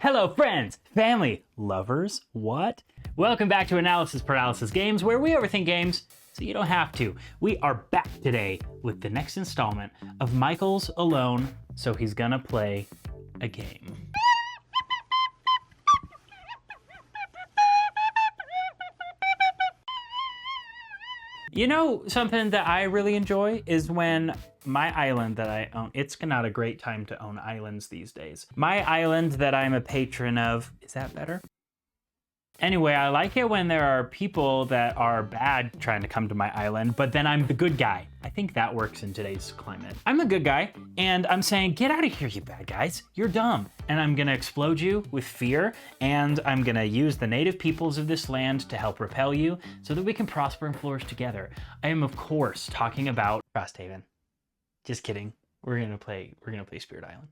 Hello friends, family, lovers, what? Welcome back to Analysis Paralysis Games, where we overthink games so you don't have to. We are back today with the next installment of Michael's alone, so he's gonna play a game. You know, something that I really enjoy is when my island that I own, it's not a great time to own islands these days. My island that I'm a patron of, is that better? Anyway, I like it when there are people that are bad trying to come to my island, but then I'm the good guy. I think that works in today's climate. I'm the good guy, and I'm saying, get out of here, you bad guys. You're dumb. And I'm gonna explode you with fear, and I'm gonna use the native peoples of this land to help repel you so that we can prosper and flourish together. I am, of course, talking about Frosthaven. Just kidding. We're gonna play Spirit Island.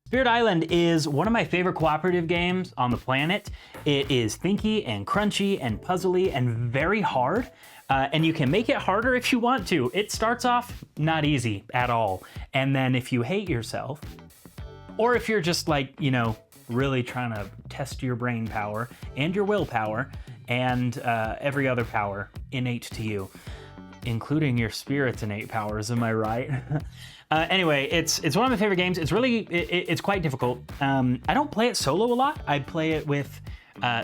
Spirit Island is one of my favorite cooperative games on the planet. It is thinky and crunchy and puzzly and very hard, and you can make it harder if you want to. It starts off not easy at all, and then if you hate yourself, or if you're just like, you know, really trying to test your brain power and your willpower and every other power innate to you, including your spirit's innate powers, am I right? Anyway, it's one of my favorite games. It's really, it's quite difficult. I don't play it solo a lot. I play it with,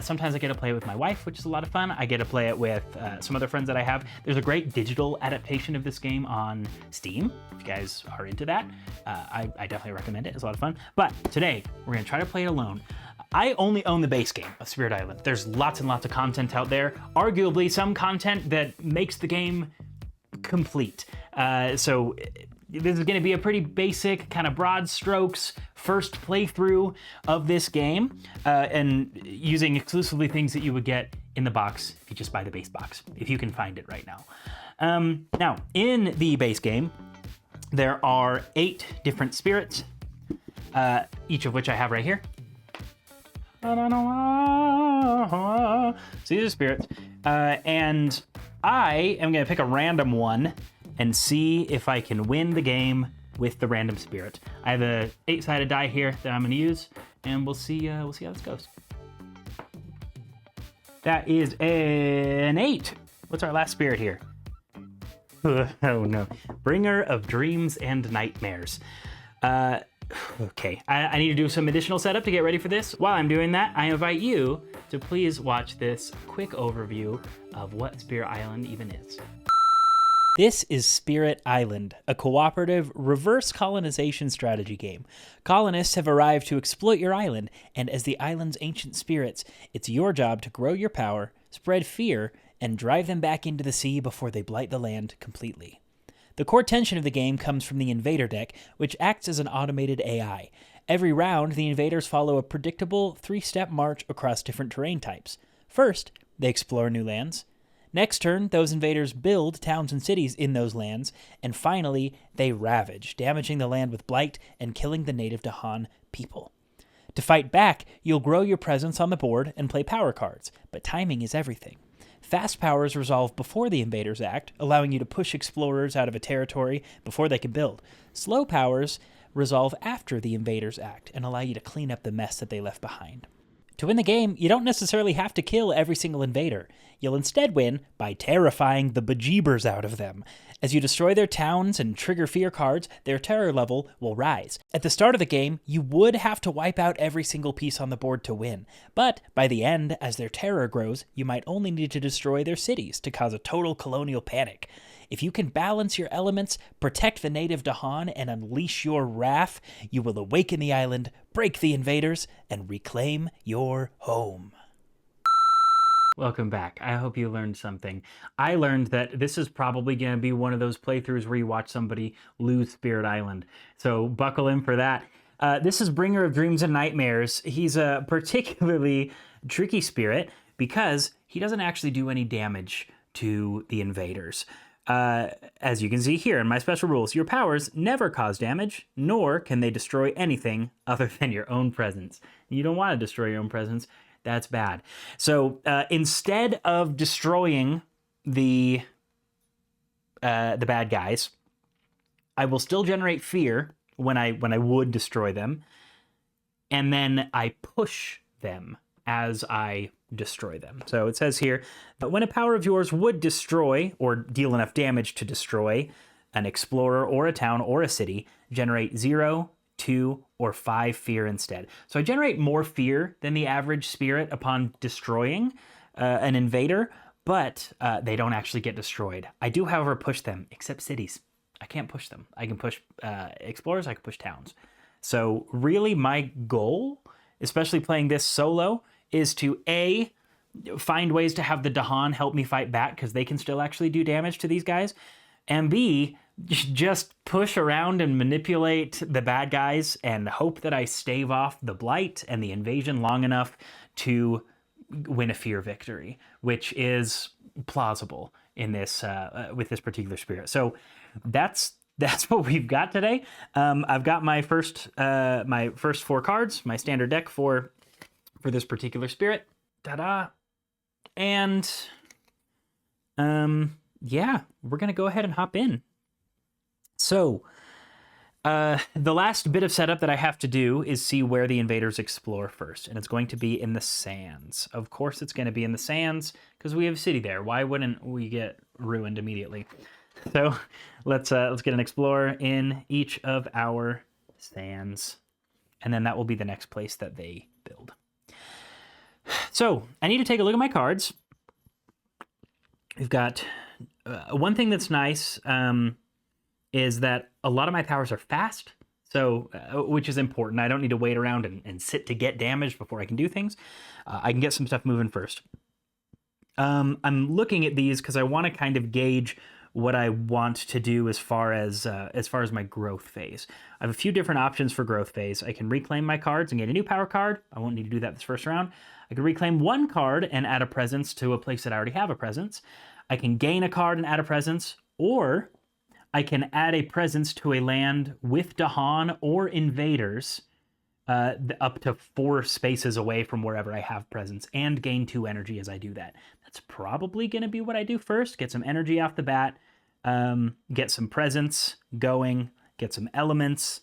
sometimes I get to play it with my wife, which is a lot of fun. I get to play it with some other friends that I have. There's a great digital adaptation of this game on Steam. If you guys are into that, I definitely recommend it. It's a lot of fun. But today, we're gonna try to play it alone. I only own the base game of Spirit Island. There's lots and lots of content out there. Arguably some content that makes the game complete. So this is going to be a pretty basic, kind of broad strokes first playthrough of this game, and using exclusively things that you would get in the box if you just buy the base box, if you can find it right now. Now, in the base game, there are 8 different spirits, each of which I have right here. So these are spirits, and I am going to pick a random one and see if I can win the game with the random spirit. I have a 8-sided die here that I'm going to use, and we'll see how this goes. That is an 8. What's our last spirit here? Oh no, Bringer of Dreams and Nightmares. Okay, I need to do some additional setup to get ready for this. While I'm doing that, I invite you to please watch this quick overview of what Spirit Island even is. This is Spirit Island, a cooperative reverse colonization strategy game. Colonists have arrived to exploit your island, and as the island's ancient spirits, it's your job to grow your power, spread fear, and drive them back into the sea before they blight the land completely. The core tension of the game comes from the invader deck, which acts as an automated AI. Every round, the invaders follow a predictable 3-step march across different terrain types. First, they explore new lands. Next turn, those invaders build towns and cities in those lands, and finally, they ravage, damaging the land with blight and killing the native Dahan people. To fight back, you'll grow your presence on the board and play power cards, but timing is everything. Fast powers resolve before the invaders act, allowing you to push explorers out of a territory before they can build. Slow powers resolve after the invaders act and allow you to clean up the mess that they left behind. To win the game, you don't necessarily have to kill every single invader. You'll instead win by terrifying the bejeebers out of them. As you destroy their towns and trigger fear cards, their terror level will rise. At the start of the game, you would have to wipe out every single piece on the board to win. But by the end, as their terror grows, you might only need to destroy their cities to cause a total colonial panic. If you can balance your elements, protect the native Dahan, and unleash your wrath, you will awaken the island, break the invaders, and reclaim your home. Welcome back. I hope you learned something. I learned that this is probably going to be one of those playthroughs where you watch somebody lose Spirit Island. So buckle in for that. This is Bringer of Dreams and Nightmares. He's a particularly tricky spirit because he doesn't actually do any damage to the invaders. As you can see here in my special rules, your powers never cause damage, nor can they destroy anything other than your own presence. You don't want to destroy your own presence. That's bad. So instead of destroying the bad guys, I will still generate fear when I would destroy them. and then I push them as I destroy them. So it says here that when a power of yours would destroy or deal enough damage to destroy an explorer or a town or a city, generate 0, 2, or 5 fear instead. So I generate more fear than the average spirit upon destroying an invader, but they don't actually get destroyed. I do, however, push them, except cities. I can't push them. I can push explorers, I can push towns. So really my goal, especially playing this solo, is to A, find ways to have the Dahan help me fight back because they can still actually do damage to these guys, and B, just push around and manipulate the bad guys and hope that I stave off the blight and the invasion long enough to win a fear victory, which is plausible in this with this particular spirit. So that's what we've got today. I've got my first 4 cards, my standard deck for this particular spirit. Ta-da! And yeah, we're gonna go ahead and hop in. So the last bit of setup that I have to do is see where the invaders explore first, and it's going to be in the sands. Of course it's going to be in the sands because we have a city there. Why wouldn't we get ruined immediately? So let's get an explorer in each of our sands, and then that will be the next place that they build. So I need to take a look at my cards. We've got one thing that's nice is that a lot of my powers are fast, so which is important. I don't need to wait around and sit to get damage before I can do things. I can get some stuff moving first. I'm looking at these because I want to kind of gauge what I want to do as far as my growth phase. I have a few different options for growth phase. I can reclaim my cards and get a new power card. I won't need to do that this first round. I can reclaim one card and add a presence to a place that I already have a presence. I can gain a card and add a presence, or I can add a presence to a land with Dahan or invaders up to 4 spaces away from wherever I have presence, and gain 2 energy as I do that. That's probably going to be what I do first. Get some energy off the bat, get some presence going, get some elements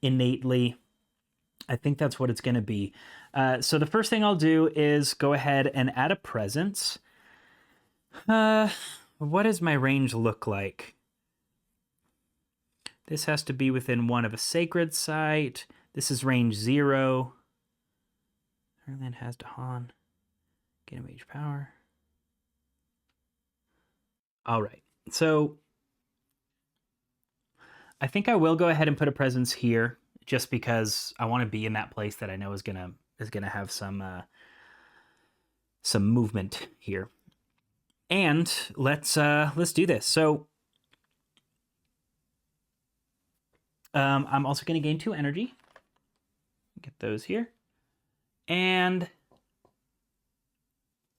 innately. I think that's what it's going to be. So the first thing I'll do is go ahead and add a presence. What does my range look like? This has to be within 1 of a sacred site. This is range 0. Our land has Dahan. Get a mage power. All right. So I think I will go ahead and put a presence here, just because I want to be in that place that I know is gonna have some movement here. And let's do this. So I'm also going to gain 2 energy. Get those here. And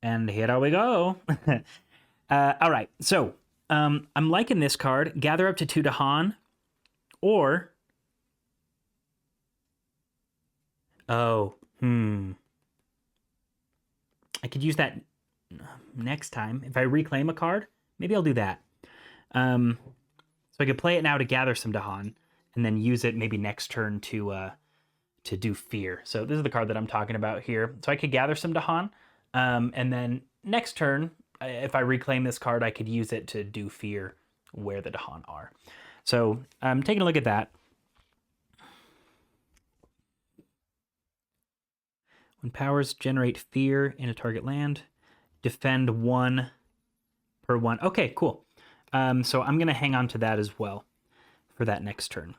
here we go. All right. So I'm liking this card. Gather up to 2 Dahan. Or... I could use that next time. If I reclaim a card, maybe I'll do that. So I could play it now to gather some Dahan, and then use it maybe next turn to do fear. So this is the card that I'm talking about here. So I could gather some Dahan, and then next turn, if I reclaim this card, I could use it to do fear where the Dahan are. So I'm taking a look at that. When powers generate fear in a target land, defend 1 per 1. Okay, cool. So I'm going to hang on to that as well for that next turn.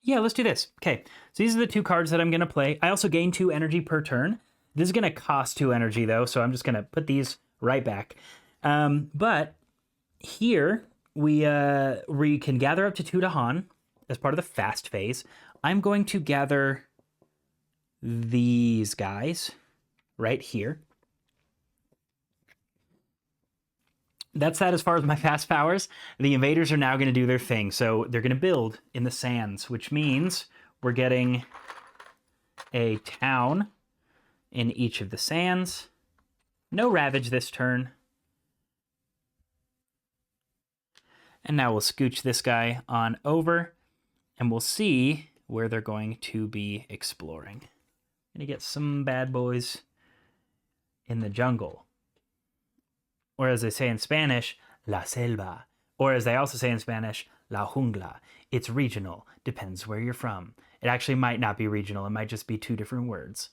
Yeah, let's do this. Okay, so these are the 2 cards that I'm going to play. I also gain 2 energy per turn. This is going to cost 2 energy, though, so I'm just going to put these right back. But here, we can gather up to 2 Dahan as part of the fast phase. I'm going to gather these guys right here. That's that as far as my fast powers. The invaders are now going to do their thing. So they're going to build in the sands, which means we're getting a town in each of the sands. No ravage this turn. And now we'll scooch this guy on over, and we'll see where they're going to be exploring. Gonna get some bad boys in the jungle. Or as they say in Spanish, la selva. Or as they also say in Spanish, la jungla. It's regional, depends where you're from. It actually might not be regional, it might just be two different words.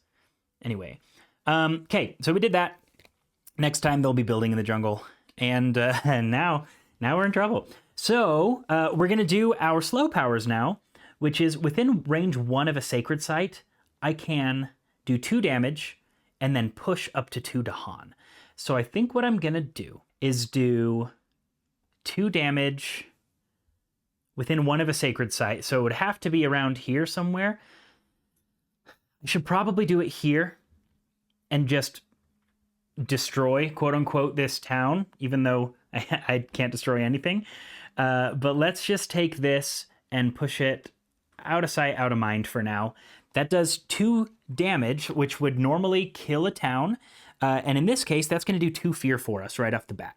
Anyway, okay, so we did that. Next time they'll be building in the jungle. And now we're in trouble. So we're gonna do our slow powers now, which is within range 1 of a sacred site, I can do 2 damage and then push up to 2 Dahan. So I think what I'm gonna do is do 2 damage within 1 of a sacred site. So it would have to be around here somewhere. I should probably do it here and just destroy, quote unquote, this town, even though I can't destroy anything. But let's just take this and push it out of sight, out of mind for now. That does 2 damage, which would normally kill a town. And in this case, that's going to do 2 fear for us right off the bat.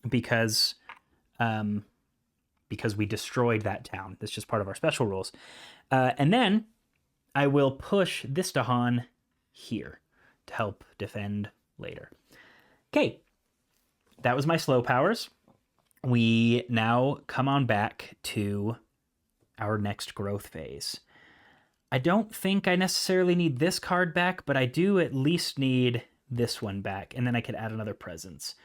Because we destroyed that town. That's just part of our special rules. And then I will push this Dahan here to help defend later. Okay, that was my slow powers. We now come on back to our next growth phase. I don't think I necessarily need this card back, but I do at least need this one back, and then I could add another presence.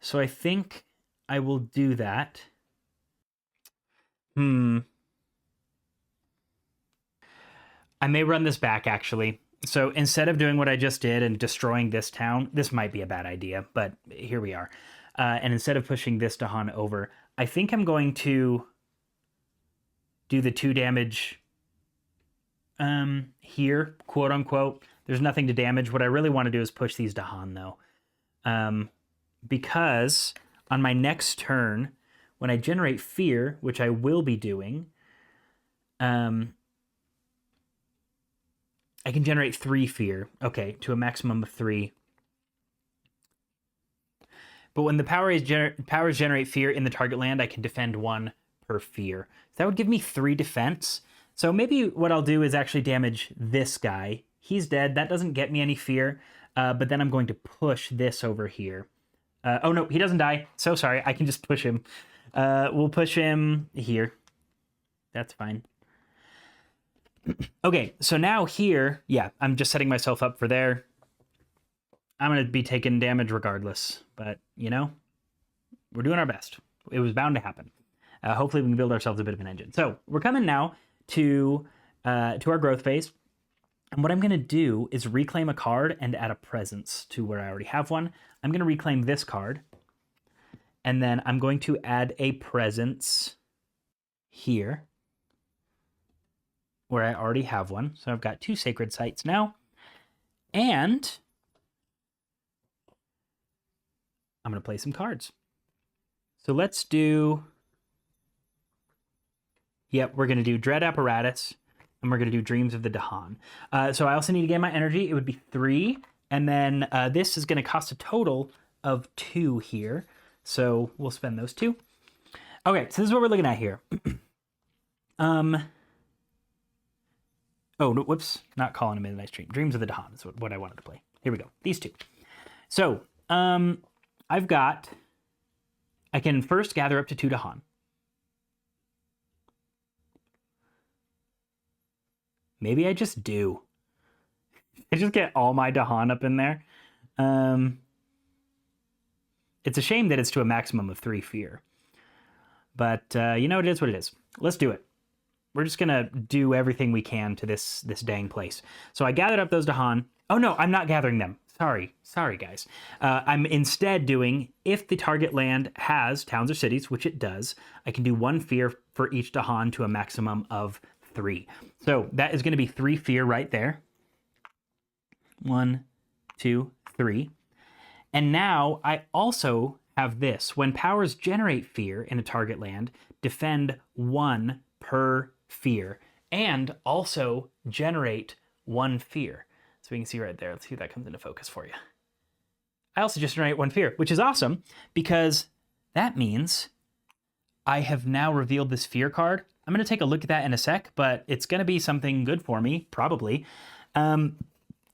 So I think I will do that. I may run this back, actually. So instead of doing what I just did and destroying this town, this might be a bad idea, but here we are. And instead of pushing this Dahan over, I think I'm going to do the 2 damage here, quote unquote. There's nothing to damage. What I really want to do is push these Dahan, though. Because on my next turn, when I generate fear, which I will be doing, I can generate 3 fear. Okay, to a maximum of 3. But when the powers generate fear in the target land, I can defend 1 per fear. So that would give me 3 defense. So maybe what I'll do is actually damage this guy. He's dead. That doesn't get me any fear. But then I'm going to push this over here. Oh, no, he doesn't die. So sorry. I can just push him. We'll push him here. That's fine. Okay, so now here, yeah, I'm just setting myself up for there. I'm going to be taking damage regardless, but, you know, we're doing our best. It was bound to happen. Hopefully we can build ourselves a bit of an engine. So we're coming now to our growth phase. And what I'm going to do is reclaim a card and add a presence to where I already have one. I'm going to reclaim this card. And then I'm going to add a presence here, where I already have one. So I've got 2 sacred sites now. And I'm going to play some cards. So let's do... Yep, we're going to do Dread Apparatus, and we're going to do Dreams of the Dahan. So I also need to gain my energy. It would be 3. And then this is going to cost a total of 2 here. So we'll spend those 2. Okay, so this is what we're looking at here. Oh, no, whoops, not Calling a Midnight Stream. Dreams of the Dahan is what I wanted to play. Here we go, these 2. So, I can first gather up to 2 Dahan. Maybe I just do. I just get all my Dahan up in there. It's a shame that it's to a maximum of 3 fear. But, you know, it is what it is. Let's do it. We're just going to do everything we can to this dang place. So I gathered up those Dahan. Oh, no, I'm not gathering them. Sorry, guys. I'm instead doing, if the target land has towns or cities, which it does, I can do 1 fear for each Dahan to a maximum of 3. So that is going to be 3 fear right there. 1, 2, 3. And now I also have this. When powers generate fear in a target land, defend 1 per fear, and also generate 1 fear. So we can see right there. Let's see if that comes into focus for you. I also just generate 1 fear, which is awesome because that means I have now revealed this fear card. I'm going to take a look at that in a sec, but it's going to be something good for me, probably.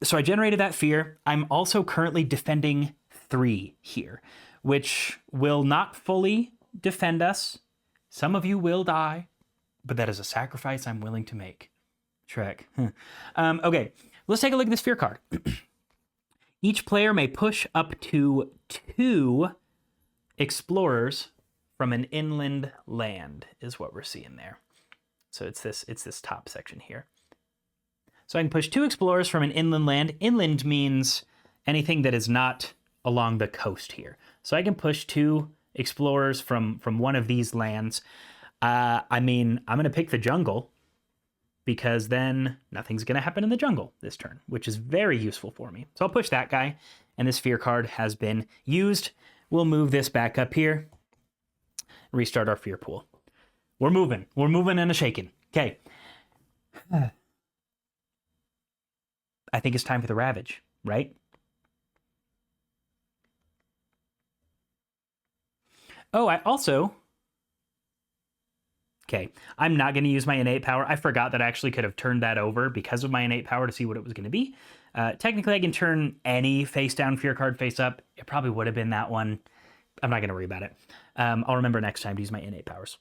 So I generated that fear. I'm also currently defending 3 here, which will not fully defend us. Some of you will die, but that is a sacrifice I'm willing to make. Shrek. Okay, let's take a look at this fear card. Each player may push up to 2 explorers from an inland land, is what we're seeing there. So it's this top section here. So I can push 2 explorers from an inland land. Inland means anything that is not along the coast here. So I can push 2 explorers from one of these lands. I mean, I'm going to pick the jungle because then nothing's going to happen in the jungle this turn, which is very useful for me. So I'll push that guy, and this fear card has been used. We'll move this back up here, restart our fear pool. We're moving and a shaking. Okay. I think it's time for the Ravage, right? Oh, I also... Okay, I'm not going to use my innate power. I forgot that I actually could have turned that over because of my innate power to see what it was going to be. Technically, I can turn any face-down fear card face-up. It probably would have been that one. I'm not going to worry about it. I'll remember next time to use my innate powers.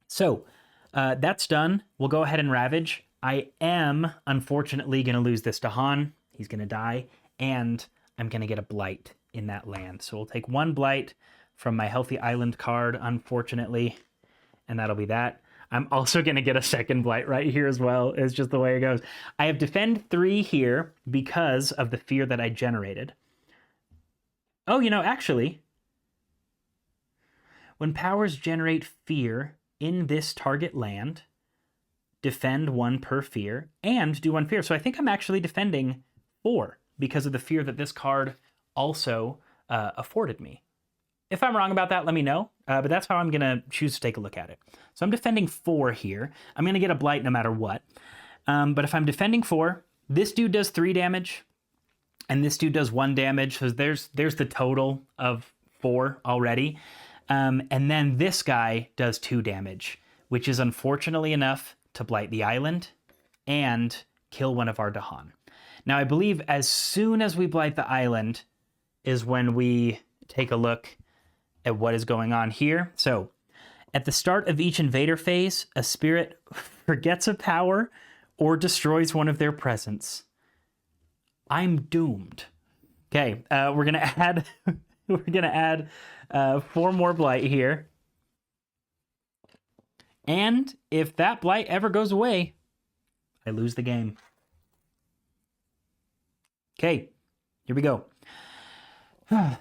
So, that's done. We'll go ahead and Ravage. I am, unfortunately, going to lose this Dahan. He's going to die. And I'm going to get a Blight in that land. So we'll take 1 Blight from my Healthy Island card, unfortunately. And that'll be that. I'm also going to get a second Blight right here as well. It's just the way it goes. I have Defend 3 here because of the fear that I generated. Oh, you know, actually, when powers generate fear in this target land, defend 1 per fear and do 1 fear. So I think I'm actually defending 4 because of the fear that this card also afforded me. If I'm wrong about that, let me know, but that's how I'm going to choose to take a look at it. So I'm defending 4 here. I'm going to get a Blight no matter what. But if I'm defending 4, this dude does 3 damage, and this dude does 1 damage. So there's the total of 4 already. And then this guy does 2 damage, which is unfortunately enough to Blight the island and kill one of our Dahan. Now, I believe as soon as we Blight the island is when we take a look at what is going on here. So at the start of each invader phase, a spirit forgets a power or destroys one of their presence. I'm doomed. Okay, we're gonna add 4 more Blight here. And if that Blight ever goes away, I lose the game. Okay, here we go.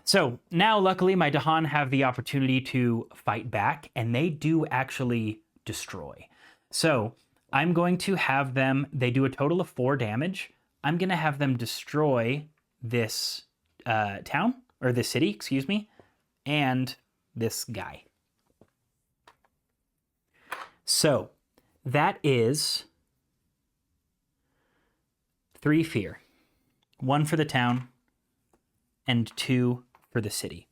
So now, luckily, my Dahan have the opportunity to fight back, and they do actually destroy. So I'm going to have them, they do a total of 4 damage. I'm going to have them destroy this town, or this city, excuse me, and this guy. So that is 3 fear. 1 for the town, and 2 for the city.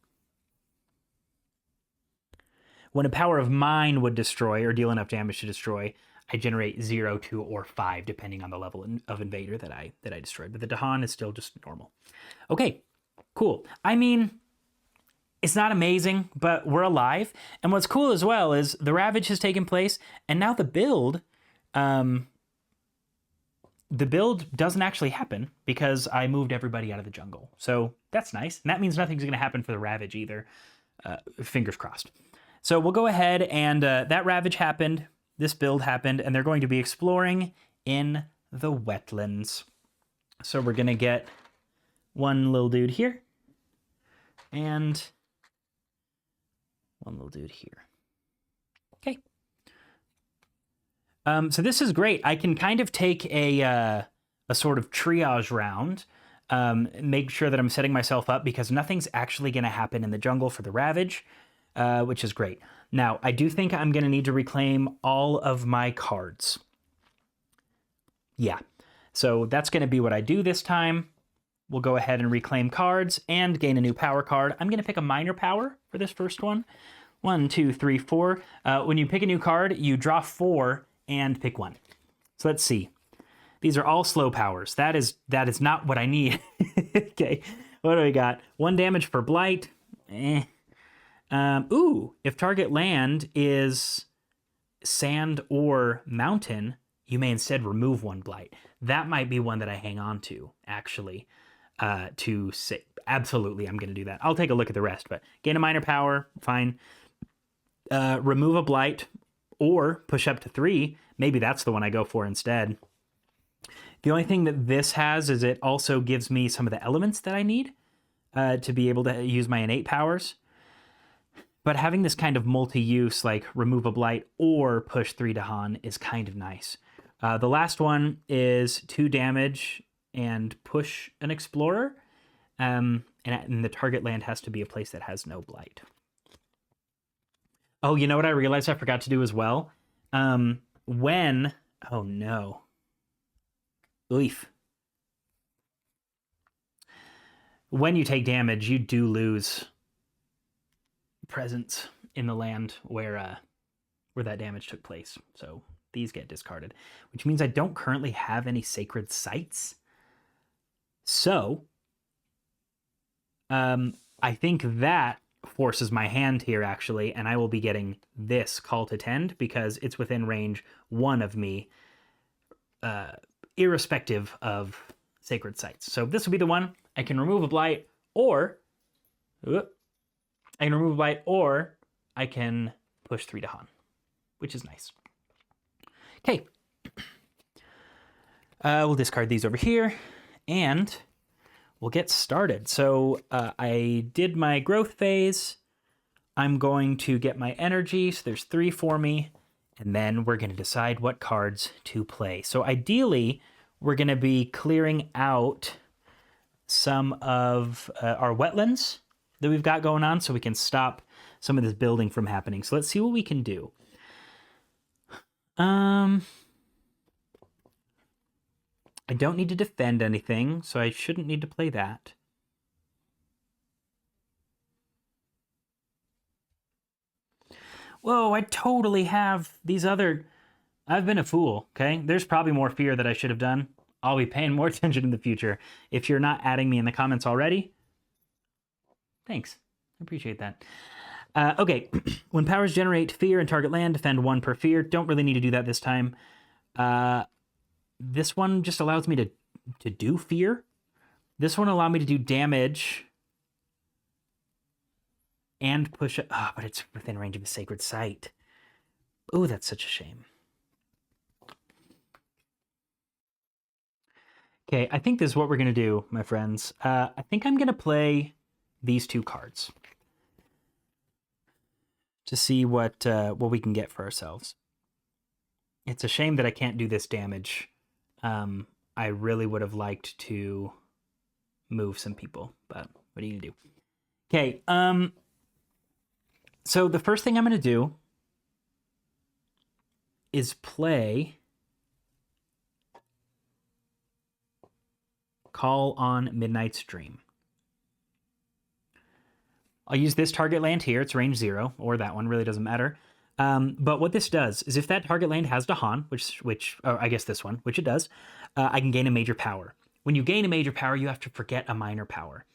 When a power of mine would destroy or deal enough damage to destroy, I generate 0, 2, or 5, depending on the level of invader that I destroyed. But the Dahan is still just normal. Okay, cool. I mean, it's not amazing, but we're alive. And what's cool as well is the Ravage has taken place, and now the build doesn't actually happen because I moved everybody out of the jungle. So that's nice. And that means nothing's going to happen for the Ravage either. Fingers crossed. So we'll go ahead and that Ravage happened. This build happened, and they're going to be exploring in the wetlands. So we're going to get 1 little dude here and 1 little dude here. Okay. So this is great. I can kind of take a sort of triage round, make sure that I'm setting myself up because nothing's actually going to happen in the jungle for the Ravage, which is great. Now, I do think I'm going to need to reclaim all of my cards. Yeah, so that's going to be what I do this time. We'll go ahead and reclaim cards and gain a new power card. I'm going to pick a minor power for this first one. 1, 2, 3, 4. When you pick a new card, you draw 4 and pick 1. So let's see. These are all slow powers. That is not what I need. Okay, what do we got? 1 damage for blight. Ooh, if target land is sand or mountain, you may instead remove 1 blight. That might be one that I hang on to, actually. To say, absolutely, I'm going to do that. I'll take a look at the rest, but gain a minor power, fine. Remove a blight or push up to 3. Maybe that's the one I go for instead. The only thing that this has is it also gives me some of the elements that I need to be able to use my innate powers. But having this kind of multi-use, like remove a blight or push 3 Dahan, is kind of nice. The last one is 2 damage and push an explorer. And the target land has to be a place that has no blight. Oh, you know what I realized I forgot to do as well? Oh no. Oof. When you take damage, you do lose presence in the land where that damage took place. So these get discarded, which means I don't currently have any sacred sites. So I think that forces my hand here, actually, and I will be getting this Call to Tend because it's within range 1 of me, irrespective of sacred sites. So this will be the one. I can remove a blight, or I can push 3 Dahan, which is nice. Okay. We'll discard these over here, and we'll get started. So I did my growth phase. I'm going to get my energy. So there's 3 for me. And then we're going to decide what cards to play. So ideally, we're going to be clearing out some of our wetlands that we've got going on so we can stop some of this building from happening. So let's see what we can do. I don't need to defend anything, so I shouldn't need to play that. Whoa, I totally have these other... I've been a fool, okay? There's probably more fear that I should have done. I'll be paying more attention in the future. If you're not adding me in the comments already, thanks. I appreciate that. Okay, when powers generate fear and target land, defend 1 per fear. Don't really need to do that this time. This one just allows me to do fear. This one allowed me to do damage and push it. Oh, but it's within range of a sacred site. Oh, that's such a shame. Okay, I think this is what we're going to do, my friends. I think I'm going to play these 2 cards to see what we can get for ourselves. It's a shame that I can't do this damage. I really would have liked to move some people, but what are you going to do? Okay, so the first thing I'm going to do is play Call on Midnight's Dream. I'll use this target land here. It's range 0, or that one, really doesn't matter. But what this does is if that target land has Dahan, which I guess this one, which it does, I can gain a major power. When you gain a major power, you have to forget a minor power.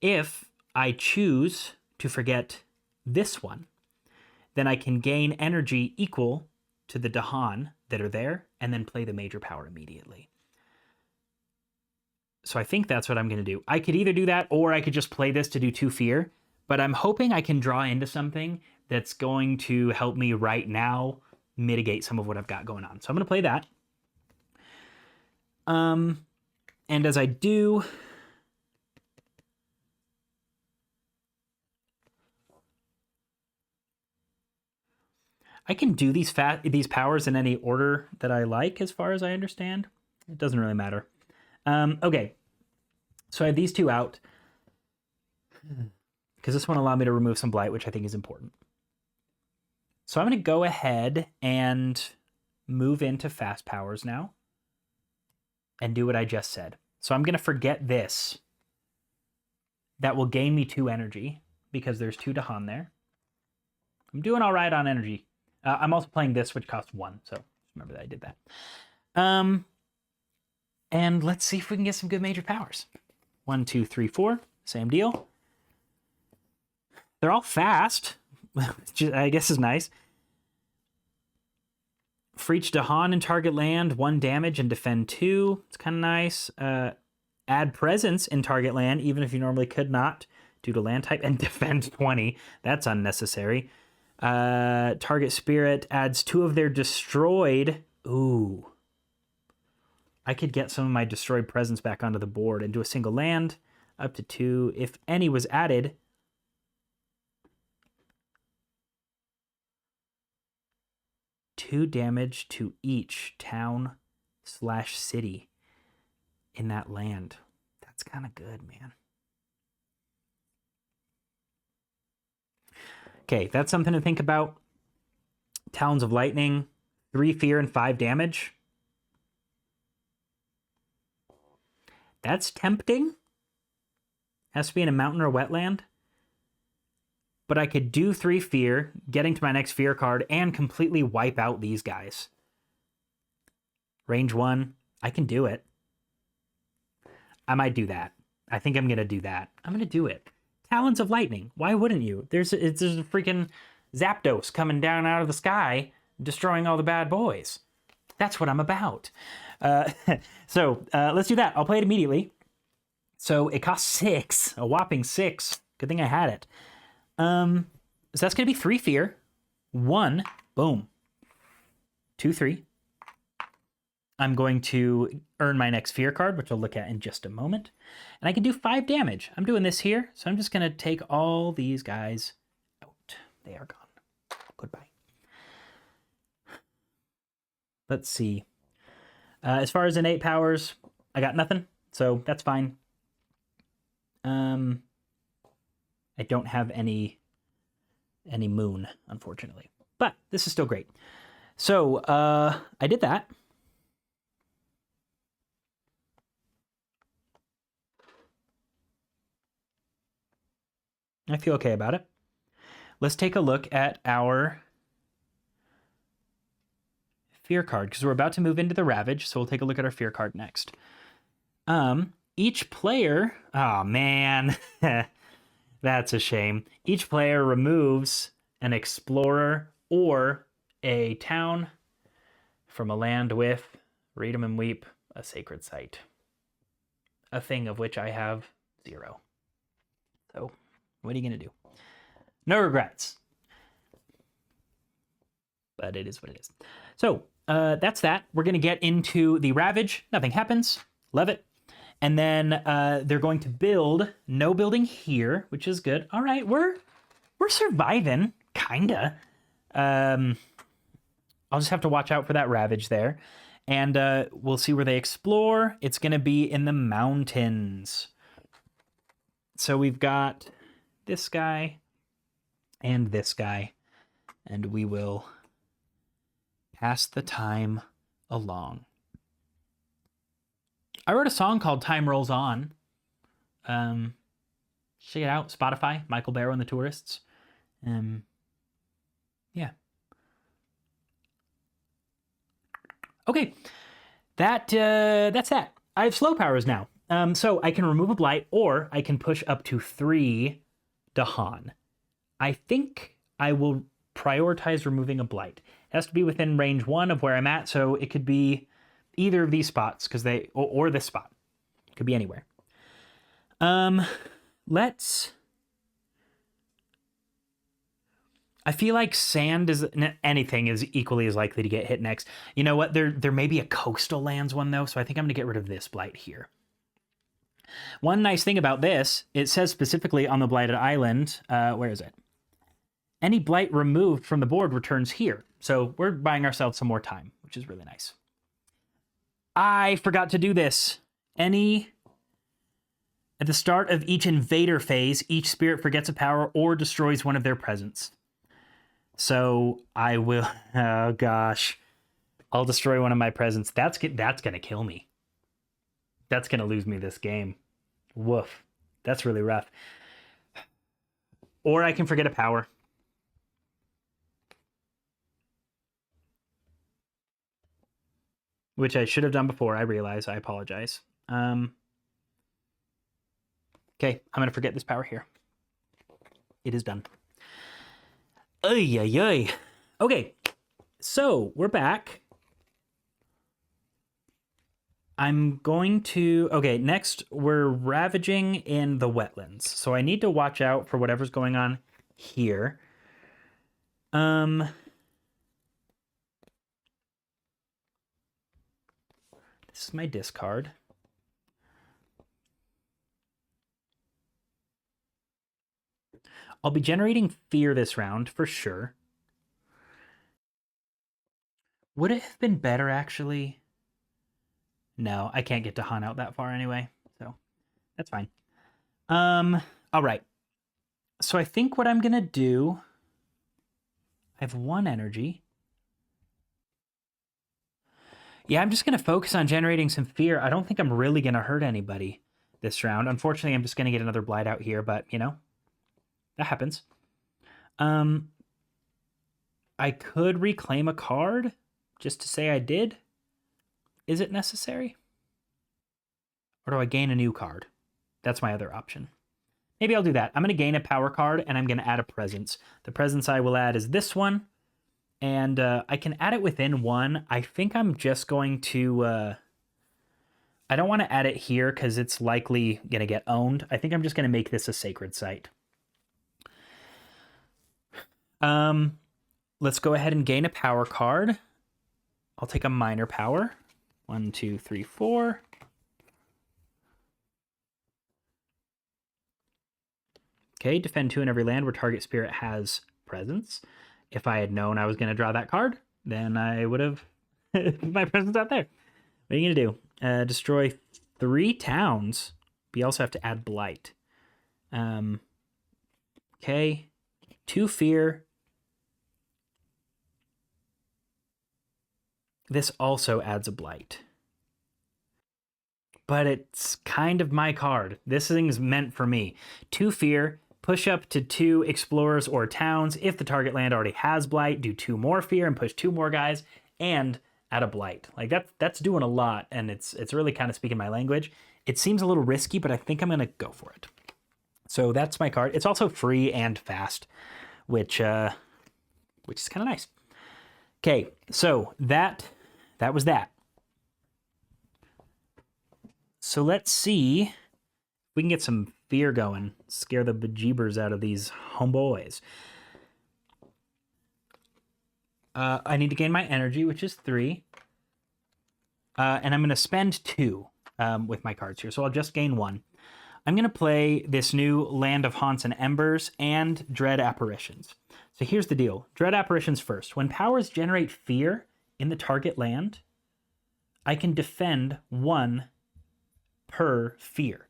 If I choose to forget this one, then I can gain energy equal to the Dahan that are there, and then play the major power immediately. So I think that's what I'm going to do. I could either do that, or I could just play this to do 2 fear, but I'm hoping I can draw into something that's going to help me right now mitigate some of what I've got going on. So I'm going to play that. And as I do, I can do these powers in any order that I like, as far as I understand. It doesn't really matter. Okay, so I have these 2 out, because this one allowed me to remove some blight, which I think is important. So I'm going to go ahead and move into fast powers now and do what I just said. So I'm going to forget this. That will gain me 2 energy because there's 2 Dahan there. I'm doing all right on energy. I'm also playing this, which costs 1, so remember that I did that. And let's see if we can get some good major powers. 1, 2, 3, 4. Same deal. They're all fast, which I guess is nice. For each Dahan in target land, 1 damage and defend 2. It's kind of nice. Add presence in target land, even if you normally could not, due to land type, and defend 20. That's unnecessary. Target spirit adds 2 of their destroyed. Ooh. I could get some of my destroyed presence back onto the board and do a single land, up to 2. If any was added, two damage to each town/city in that land. That's kind of good, man. Okay, that's something to think about. Talons of Lightning, 3 fear and 5 damage. That's tempting. Has to be in a mountain or wetland. But I could do 3 fear, getting to my next fear card, and completely wipe out these guys. Range 1, I can do it. I might do that. I think I'm going to do that. I'm going to do it. Talons of Lightning. Why wouldn't you? There's a freaking Zapdos coming down out of the sky, destroying all the bad boys. That's what I'm about. So let's do that. I'll play it immediately. So it costs 6, a whopping 6. Good thing I had it. So that's going to be 3 fear. 1, boom. 2, 3. I'm going to earn my next fear card, which I'll look at in just a moment. And I can do 5 damage. I'm doing this here, so I'm just going to take all these guys out. They are gone. Goodbye. Let's see. As far as innate powers, I got nothing, so that's fine. I don't have any moon, unfortunately. But this is still great. So I did that. I feel okay about it. Let's take a look at our fear card, because we're about to move into the Ravage, so we'll take a look at our fear card next. Each player... Oh, man. That's a shame. Each player removes an explorer or a town from a land with, read 'em and weep, a sacred site. A thing of which I have 0. So, what are you going to do? No regrets. But it is what it is. So, that's that. We're going to get into the Ravage. Nothing happens. Love it. And then they're going to build. No building here, which is good. All right, we're surviving, kinda. I'll just have to watch out for that Ravage there. And we'll see where they explore. It's going to be in the mountains. So we've got this guy and this guy. And we will pass the time along. I wrote a song called Time Rolls On. Check it out, Spotify, Michael Barrow and the Tourists. Yeah. Okay, that's that. I have slow powers now. So I can remove a blight, or I can push up to 3 Dahan. I think I will prioritize removing a blight. It has to be within range 1 of where I'm at, so it could be either of these spots, because or this spot. It could be anywhere. I feel like sand anything is equally as likely to get hit next. You know what? There may be a coastal lands one though, so I think I'm gonna get rid of this blight here. One nice thing about this, it says specifically on the blighted island, where is it? Any blight removed from the board returns here. So we're buying ourselves some more time, which is really nice. I forgot to do this. At the start of each invader phase, each spirit forgets a power or destroys one of their presence. So I will, oh gosh, I'll destroy one of my presents. That's gonna kill me. That's gonna lose me this game. Woof. That's really rough. Or I can forget a power. which I should have done before. I realize. I apologize. Okay, I'm going to forget this power here. It is done. Ay, ay, ay. Okay, so we're back. I'm going to... Okay, next we're ravaging in the wetlands. So I need to watch out for whatever's going on here. This is my discard. I'll be generating fear this round for sure. Would it have been better, actually? No, I can't get Dahan out that far anyway, so that's fine. All right. So I think what I'm going to do... I have 1 energy. Yeah, I'm just going to focus on generating some fear. I don't think I'm really going to hurt anybody this round. Unfortunately, I'm just going to get another blight out here, but, you know, that happens. I could reclaim a card just to say I did. Is it necessary? Or do I gain a new card? That's my other option. Maybe I'll do that. I'm going to gain a power card, and I'm going to add a presence. The presence I will add is this one, and I can add it within 1. I think I'm just going to... I don't want to add it here because it's likely going to get owned. I think I'm just going to make this a sacred site. Let's go ahead and gain a power card. I'll take a minor power. 1, 2, 3, 4. Okay, defend 2 in every land where target spirit has presence. If I had known I was going to draw that card, then I would have my presence out there. What are you going to do? Destroy 3 towns. We also have to add blight. Okay, 2 fear. This also adds a blight. But it's kind of my card. This thing's meant for me. 2 fear. Push up to 2 explorers or towns. If the target land already has blight, do 2 more fear and push 2 more guys and add a blight. Like that's doing a lot, and it's really kind of speaking my language. It seems a little risky, but I think I'm gonna go for it. So that's my card. It's also free and fast, which is kind of nice. Okay, so that was that. So let's see if we can get some fear going. Scare the bejeebers out of these homeboys. I need to gain my energy, which is 3. And I'm going to spend 2 with my cards here. So I'll just gain 1. I'm going to play this new Land of Haunts and Embers and Dread Apparitions. So here's the deal. Dread Apparitions first. When powers generate fear in the target land, I can defend 1 per fear.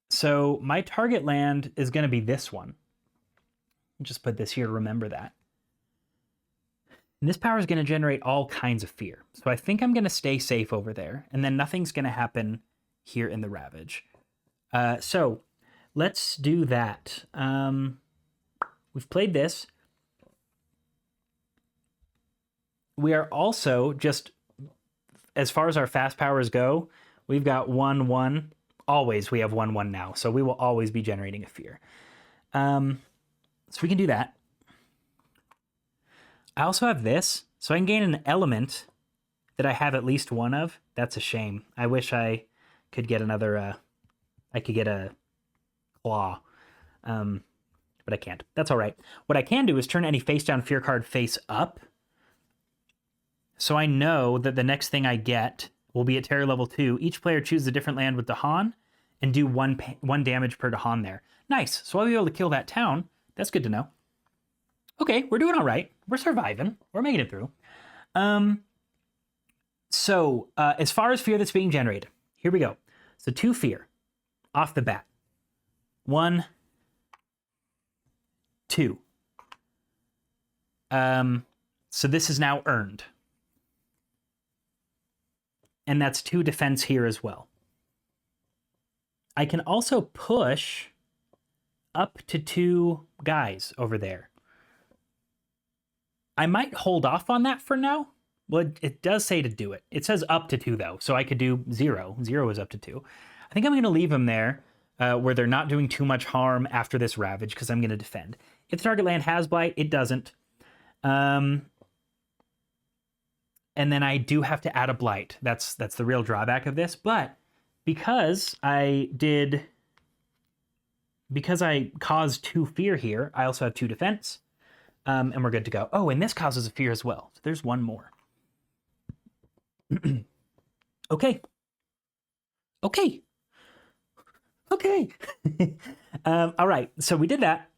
So my target land is going to be this one. Just put this here to remember that. And this power is going to generate all kinds of fear. So I think I'm going to stay safe over there, and then nothing's going to happen here in the Ravage. So let's do that. We've played this. We are also just, as far as our fast powers go, we've got 1, 1. Always we have 1, 1 now. So we will always be generating a fear. So we can do that. I also have this. So I can gain an element that I have at least 1 of. That's a shame. I wish I could get another, I could get a claw. But I can't. That's all right. What I can do is turn any face down fear card face up. So I know that the next thing I get will be at terror level 2. Each player chooses a different land with Dahan and do 1 damage per Dahan there. Nice. So I'll be able to kill that town. That's good to know. Okay, we're doing all right. We're surviving. We're making it through. So as far as fear that's being generated, here we go. So 2 fear off the bat. 1, 2. So this is now earned. And that's 2 defense here as well. I can also push up to 2 guys over there. I might hold off on that for now, Well, it does say to do it. It says up to 2, though, so I could do 0. 0 is up to 2. I think I'm going to leave them there where they're not doing too much harm after this Ravage, because I'm going to defend. If the target land has Blight, it doesn't. And then I do have to add a Blight. That's the real drawback of this. But because I caused 2 fear here, I also have 2 defense. And we're good to go. Oh, and this causes a fear as well. So there's 1 more. Okay. Okay. Okay. All right. So we did that.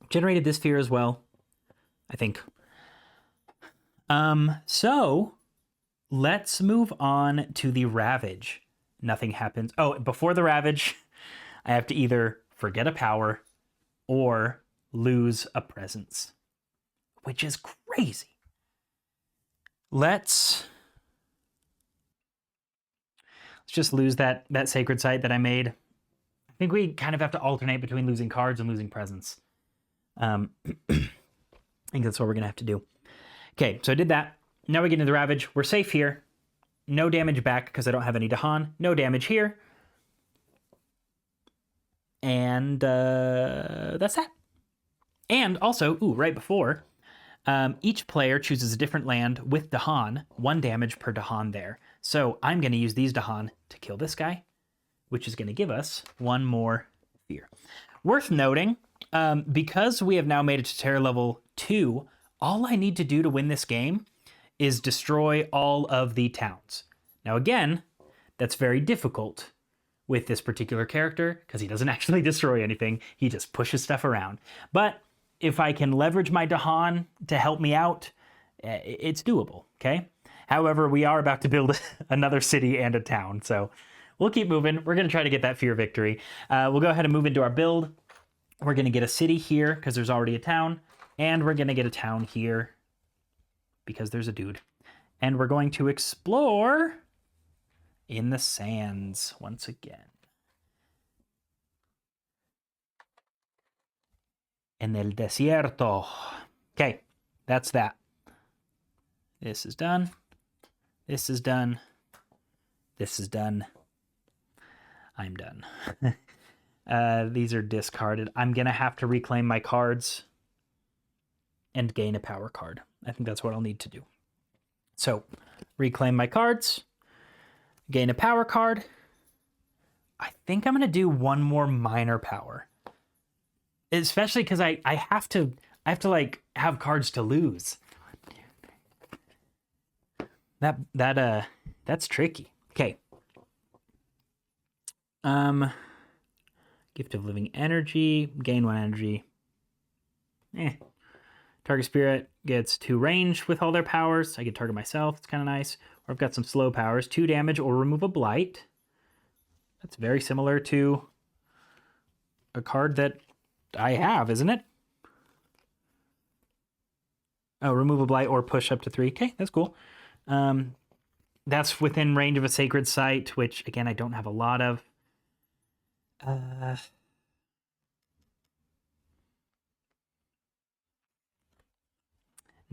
Generated this fear as well, I think. So let's move on to the Ravage. Nothing happens. Oh, before the Ravage, I have to either forget a power or lose a presence, which is crazy. Let's just lose that sacred site that I made. I think we kind of have to alternate between losing cards and losing presence. I think that's what we're going to have to do. Okay, so I did that. Now we get into the Ravage. We're safe here. No damage back because I don't have any Dahan. No damage here. And that's that. And also, right before, each player chooses a different land with Dahan, 1 damage per Dahan there. So I'm going to use these Dahan to kill this guy, which is going to give us 1 more fear. Worth noting, because we have now made it to terror level 2, all I need to do to win this game is destroy all of the towns. Now again, that's very difficult with this particular character because he doesn't actually destroy anything. He just pushes stuff around. But if I can leverage my Dahan to help me out, it's doable, okay? However, we are about to build another city and a town, so we'll keep moving. We're going to try to get that fear victory. We'll go ahead and move into our build. We're going to get a city here because there's already a town, and we're going to get a town here because there's a dude. And we're going to explore in the sands once again. En el desierto. Okay, that's that. This is done. This is done. This is done. I'm done. These are discarded. I'm going to have to reclaim my cards and gain a power card. I think that's what I'll need to do. So, reclaim my cards, gain a power card. I think I'm going to do 1 more minor power. Especially because I have to like have cards to lose. That's tricky. Okay. Gift of Living Energy, gain 1 energy. Target spirit gets 2 range with all their powers. I can target myself. It's kind of nice. Or I've got some slow powers. 2 damage or remove a blight. That's very similar to a card that I have, isn't it? Oh, remove a blight or push up to 3. Okay, that's cool. That's within range of a sacred site, which, again, I don't have a lot of.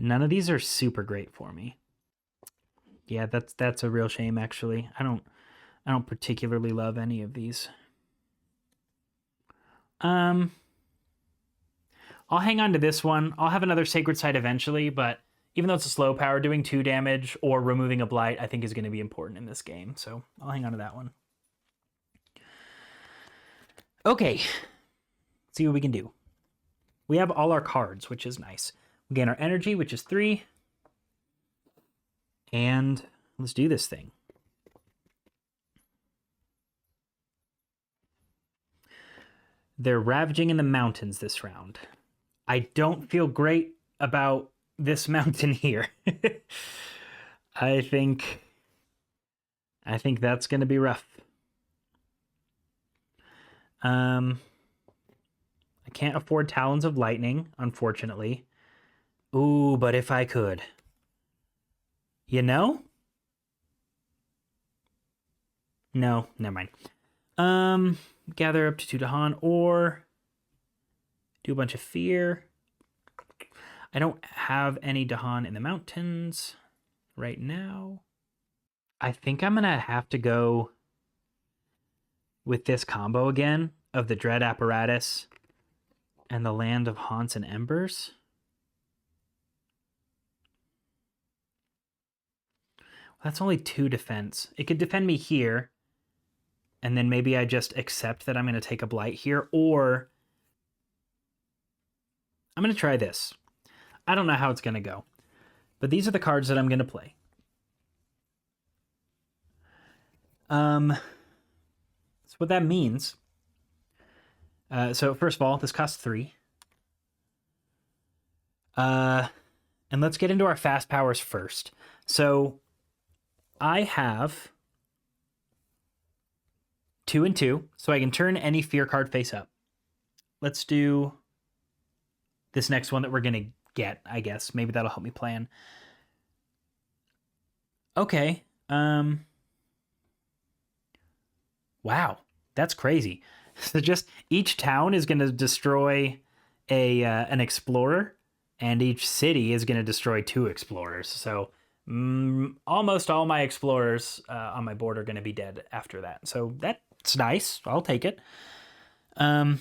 None of these are super great for me. Yeah, that's a real shame, actually. I don't particularly love any of these. I'll hang on to this one. I'll have another sacred site eventually, but even though it's a slow power, doing 2 damage or removing a blight, I think is going to be important in this game. So I'll hang on to that one. Okay, let's see what we can do. We have all our cards, which is nice. We gain our energy, which is 3. And let's do this thing. They're ravaging in the mountains this round. I don't feel great about this mountain here. I think that's going to be rough. I can't afford Talons of Lightning, unfortunately. Ooh, but if I could. You know? No, never mind. Gather up to 2 Dahan or do a bunch of fear. I don't have any Dahan in the mountains right now. I think I'm gonna have to go with this combo again of the Dread Apparatus and the Land of Haunts and Embers. That's only 2 defense. It could defend me here, and then maybe I just accept that I'm going to take a blight here, or I'm going to try this. I don't know how it's going to go, but these are the cards that I'm going to play. So what that means, so first of all, this costs 3. And let's get into our fast powers first. So I have 2 and 2, so I can turn any fear card face up. Let's do this next one that we're going to get, I guess. Maybe that'll help me plan. Okay. Wow, that's crazy. So just each town is going to destroy an explorer, and each city is going to destroy 2 explorers. So almost all my explorers on my board are going to be dead after that. So that's nice. I'll take it. So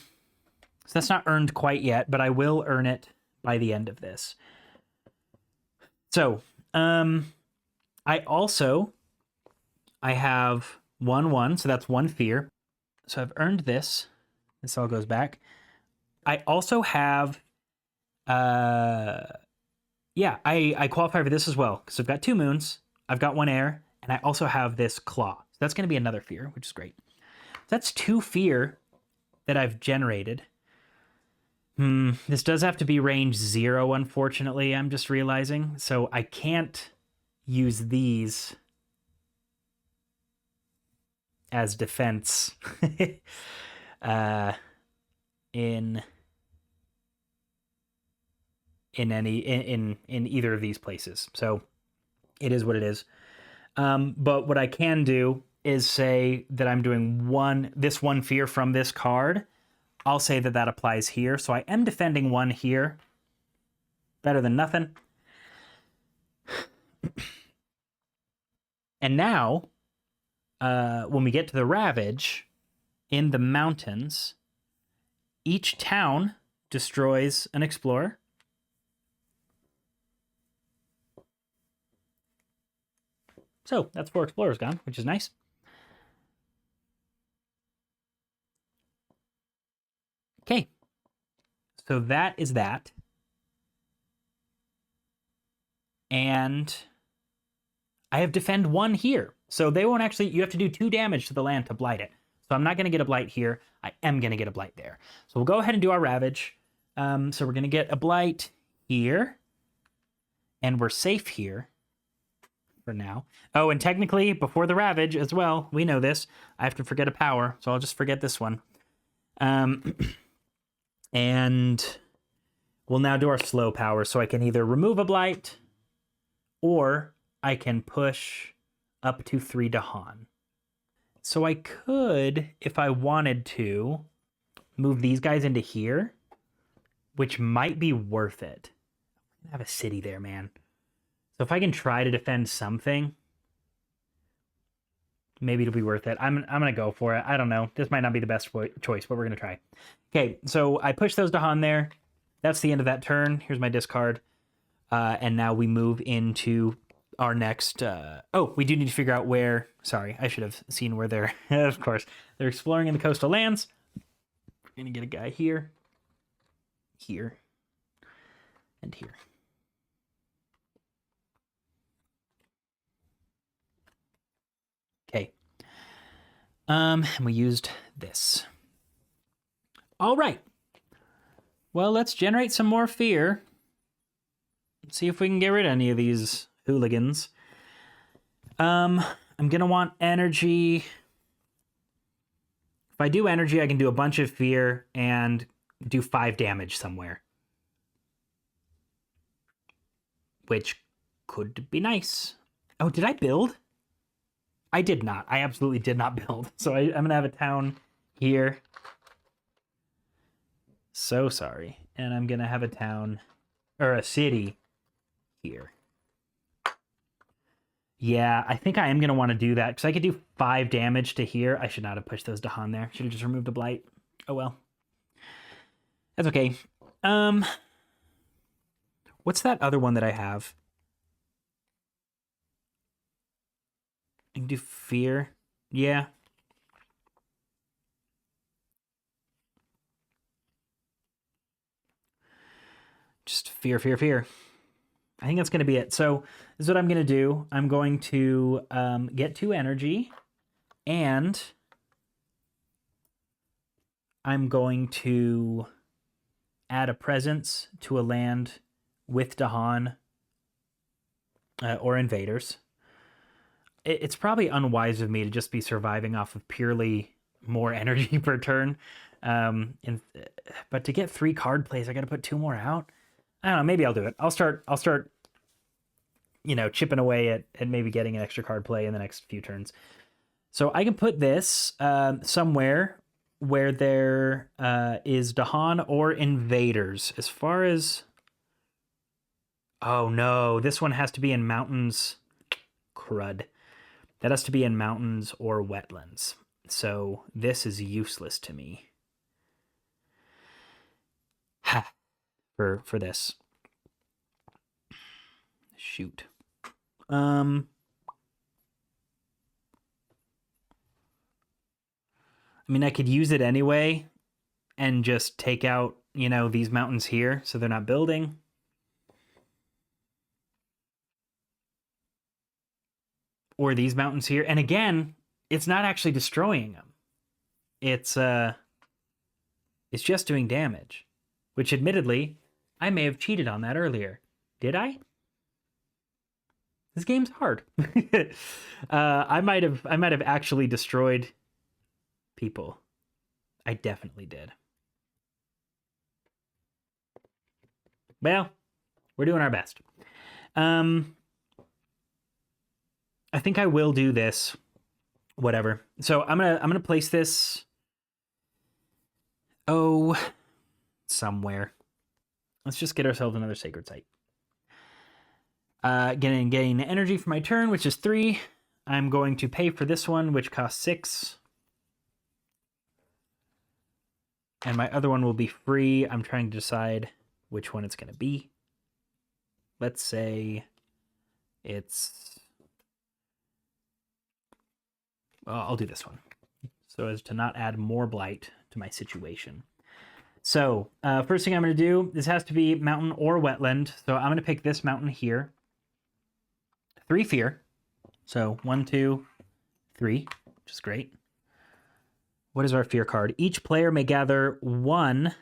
that's not earned quite yet, but I will earn it by the end of this. So I have 1/1, so that's 1 fear. So I've earned this. This all goes back. I also have I qualify for this as well, because I've got 2 moons, I've got 1 air, and I also have this claw. So that's going to be another fear, which is great. That's 2 fear that I've generated. This does have to be range 0, unfortunately, I'm just realizing. So I can't use these as defense in either of these places. So it is what it is. But what I can do is say that I'm doing this 1 fear from this card. I'll say that applies here. So I am defending 1 here. Better than nothing. And now, when we get to the Ravage in the mountains, each town destroys an explorer. So that's 4 explorers gone, which is nice. Okay. So that is that. And I have defend 1 here. So they won't actually, you have to do 2 damage to the land to blight it. So I'm not going to get a blight here. I am going to get a blight there. So we'll go ahead and do our Ravage. So we're going to get a blight here. And we're safe here for now. Oh, and technically, before the Ravage as well, we know this, I have to forget a power. So I'll just forget this one. And we'll now do our slow power. So I can either remove a blight, or I can push up to 3 Dahan. So I could, if I wanted to, move these guys into here, which might be worth it. I have a city there, man. So if I can try to defend something, maybe it'll be worth it. I'm going to go for it. I don't know. This might not be the best choice, but we're going to try. Okay, so I push those Dahan there. That's the end of that turn. Here's my discard. And now we move into our next... we do need to figure out where... Sorry, I should have seen where they're... Of course. They're exploring in the coastal lands. We're going to get a guy here. Here. And here. Okay. And we used this. All right. Well, let's generate some more fear. See if we can get rid of any of these hooligans. I'm going to want energy. If I do energy, I can do a bunch of fear and do 5 damage somewhere. Which could be nice. Oh, did I build? I did not. I absolutely did not build. So I'm going to have a town here. So sorry. And I'm going to have a town or a city here. Yeah, I think I am going to want to do that because I could do 5 damage to here. I should not have pushed those Dahan there. Should have just removed a blight. Oh well. That's okay. What's that other one that I have? I can do fear. Yeah. Just fear, fear, fear. I think that's going to be it. So this is what I'm going to do. I'm going to get 2 energy, and I'm going to add a presence to a land with Dahan or invaders. It's probably unwise of me to just be surviving off of purely more energy per turn. But to get 3 card plays, I got to put 2 more out. I don't know. Maybe I'll do it. I'll start, chipping away at maybe getting an extra card play in the next few turns. So I can put this somewhere where there is Dahan or invaders. As far as... Oh, no. This one has to be in mountains. Crud. That has to be in mountains or wetlands. So this is useless to me. Ha. For this. Shoot. I mean, I could use it anyway and just take out, these mountains here so they're not building. Or these mountains here. And again, it's not actually destroying them. It's just doing damage. Which admittedly, I may have cheated on that earlier. Did I? This game's hard. I might have actually destroyed people. I definitely did. Well, we're doing our best. I think I will do this. Whatever. So I'm gonna place this somewhere. Let's just get ourselves another sacred site. Getting energy for my turn, which is 3. I'm going to pay for this one, which costs 6. And my other one will be free. I'm trying to decide which one it's going to be. Let's say it's... Well, I'll do this one, so as to not add more blight to my situation. So, first thing I'm going to do, this has to be mountain or wetland. So I'm going to pick this mountain here. 3 fear. So 1, 2, 3, which is great. What is our fear card? Each player may gather one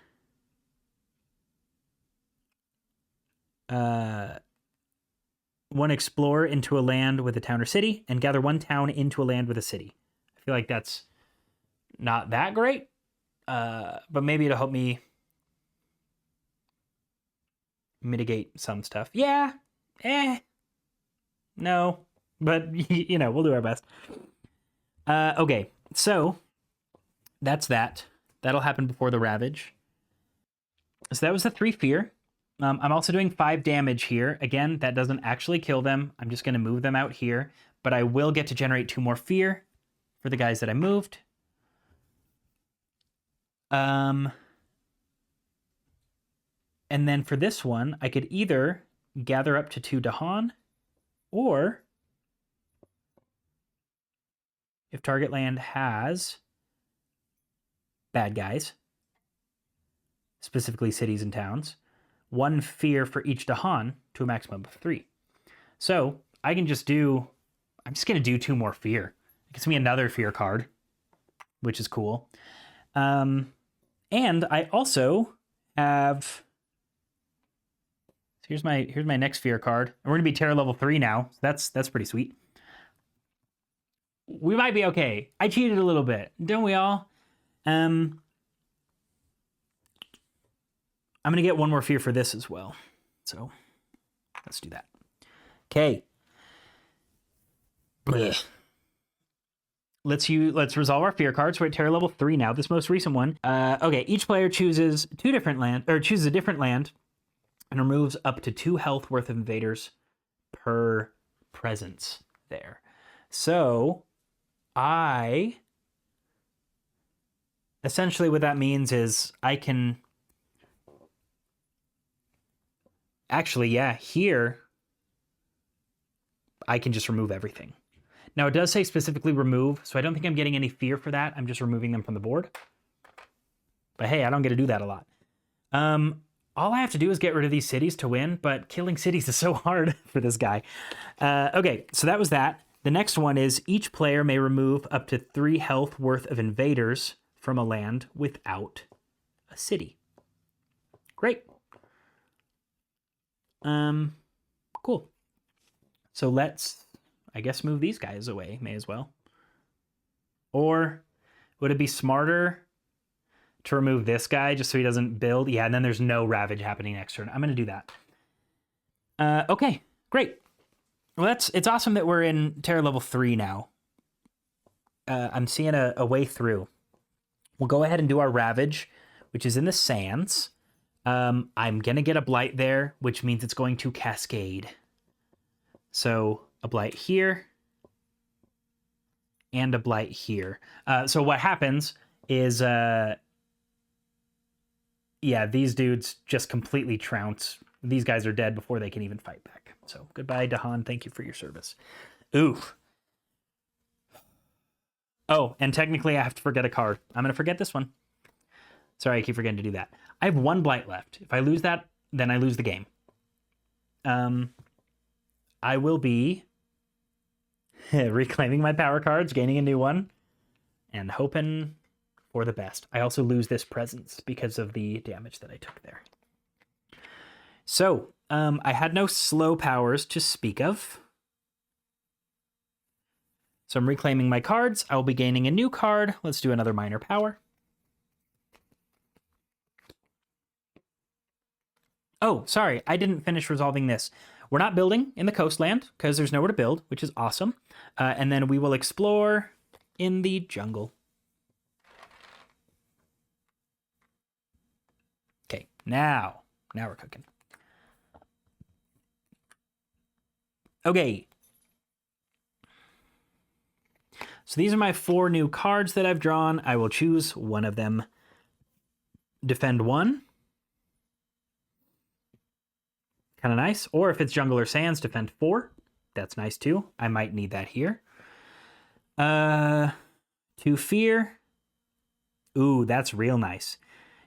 explorer into a land with a town or city, and gather 1 town into a land with a city. I feel like that's not that great. But maybe it'll help me mitigate some stuff. Yeah. No. But, we'll do our best. Okay. So, that's that. That'll happen before the Ravage. So that was the 3 fear. I'm also doing 5 damage here. Again, that doesn't actually kill them. I'm just going to move them out here. But I will get to generate 2 more fear for the guys that I moved. And then for this one, I could either gather up to 2 Dahan, or if target land has bad guys, specifically cities and towns, 1 fear for each Dahan to a maximum of 3. So I can just do, I'm just going to do 2 more fear. It gives me another fear card, which is cool. And I also have, so here's my next fear card. And we're going to be terror level 3 now. So that's pretty sweet. We might be okay. I cheated a little bit. Don't we all? I'm going to get 1 more fear for this as well. So let's do that. Okay. Let's resolve our fear cards. We're at terror level 3 now, this most recent one. Okay, each player chooses 2 different land, or chooses a different land and removes up to 2 health worth of invaders per presence there. So essentially what that means is I can actually, yeah, here I can just remove everything. Now it does say specifically remove, so I don't think I'm getting any fear for that. I'm just removing them from the board. But hey, I don't get to do that a lot. All I have to do is get rid of these cities to win, but killing cities is so hard for this guy. Okay, so that was that. The next one is each player may remove up to 3 health worth of invaders from a land without a city. Great. Cool. So let's, I guess, move these guys away. May as well. Or would it be smarter to remove this guy just so he doesn't build? Yeah, and then there's no ravage happening next turn. I'm going to do that. Okay, great. Well, it's awesome that we're in terror level 3 now. I'm seeing a way through. We'll go ahead and do our ravage, which is in the sands. I'm going to get a blight there, which means it's going to cascade. So a blight here and a blight here. So what happens is, yeah, these dudes just completely trounce. These guys are dead before they can even fight back. So goodbye, Dahan. Thank you for your service. Ooh. Oh, and technically I have to forget a card. I'm going to forget this one. Sorry, I keep forgetting to do that. I have 1 blight left. If I lose that, then I lose the game. I will be reclaiming my power cards, gaining a new one, and hoping for the best. I also lose this presence because of the damage that I took there. So, I had no slow powers to speak of. So I'm reclaiming my cards. I will be gaining a new card. Let's do another minor power. Oh, sorry, I didn't finish resolving this. We're not building in the coastland because there's nowhere to build, which is awesome. And then we will explore in the jungle. Okay, now we're cooking. Okay. So these are my 4 new cards that I've drawn. I will choose one of them. Defend 1. Kind of nice. Or if it's jungle or sands, defend 4. That's nice too. I might need that here. 2 fear. Ooh, that's real nice.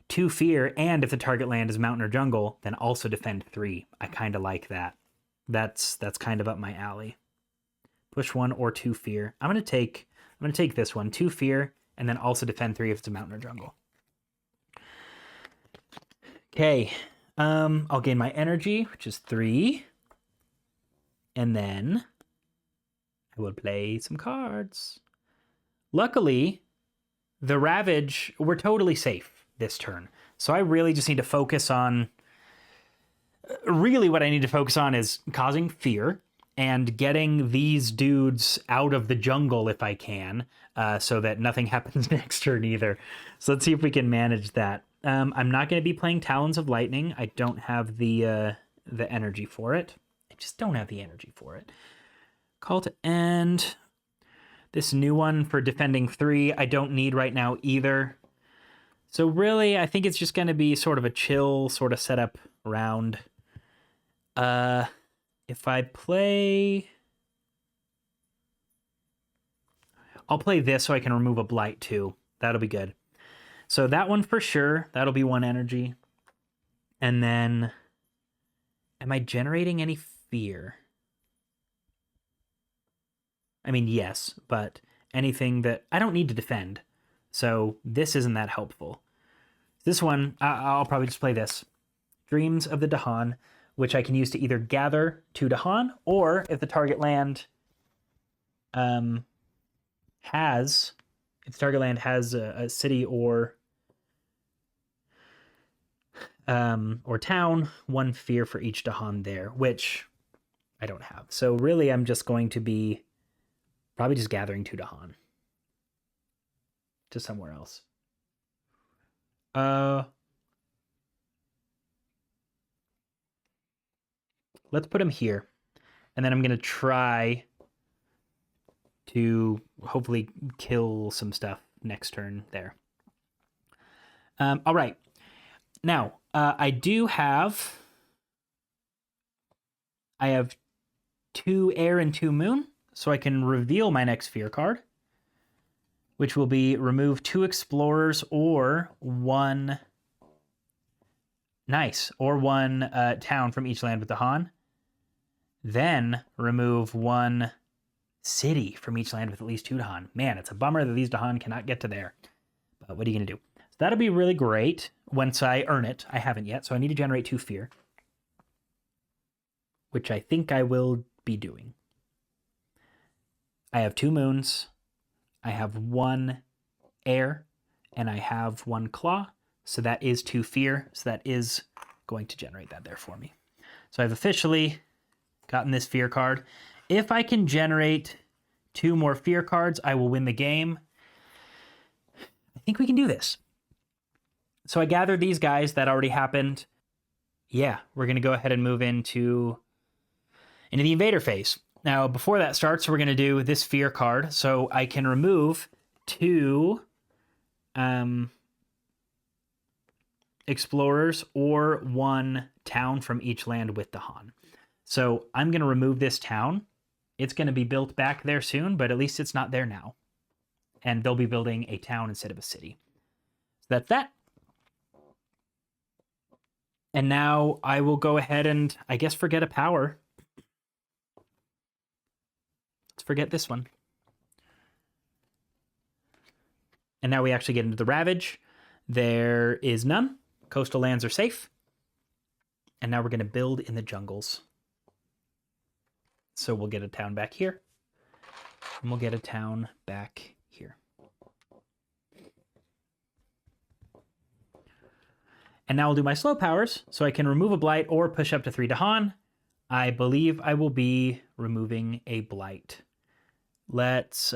2 fear, and if the target land is mountain or jungle, then also defend 3. I kind of like that. That's kind of up my alley. Push 1 or 2 fear. I'm gonna take this one, 2 fear, and then also defend 3 if it's a mountain or jungle. Okay. I'll gain my energy, which is 3. And then I will play some cards. Luckily, the Ravage, we're totally safe this turn. So I really just need to focus on... Really what I need to focus on is causing fear and getting these dudes out of the jungle if I can, so that nothing happens next turn either. So let's see if we can manage that. I'm not going to be playing Talons of Lightning. I don't have the energy for it. I just don't have the energy for it. Call to end. This new one for defending 3, I don't need right now either. So really, I think it's just going to be sort of a chill sort of setup round. If I play... I'll play this so I can remove a blight too. That'll be good. So that one for sure. That'll be 1 energy. And then... Am I generating any fear? I mean, yes, but anything that... I don't need to defend. So this isn't that helpful. This one, I'll probably just play this. Dreams of the Dahan, which I can use to either gather 2 Dahan, or if the target land has... If the target land has a city or town, 1 fear for each Dahan there, which I don't have. So really, I'm just going to be probably just gathering 2 Dahan to somewhere else. let's put him here. And then I'm going to try to hopefully kill some stuff next turn there. All right. Now, I have 2 air and 2 moon, so I can reveal my next fear card, which will be remove 2 explorers or 1 town from each land with Dahan. Then remove 1 city from each land with at least 2 Dahan. Man, it's a bummer that these Dahan cannot get to there. But what are you going to do? So that'll be really great once I earn it. I haven't yet, so I need to generate 2 fear, which I think I will be doing. I have 2 moons, I have 1 air, and I have 1 claw. So that is 2 fear. So that is going to generate that there for me. So I've officially gotten this fear card. If I can generate 2 more fear cards, I will win the game. I think we can do this. So I gathered these guys. That already happened. Yeah, we're going to go ahead and move into the invader phase. Now, before that starts, we're going to do this fear card. So I can remove 2 explorers or 1 town from each land with Dahan. So I'm going to remove this town. It's going to be built back there soon, but at least it's not there now. And they'll be building a town instead of a city. So that's that. And now I will go ahead and, I guess, forget a power. Let's forget this one. And now we actually get into the Ravage. There is none. Coastal lands are safe. And now we're going to build in the jungles. So we'll get a town back here. And we'll get a town back here. And now I'll do my slow powers, so I can remove a blight or push up to 3 Dahan. I believe I will be removing a blight. Let's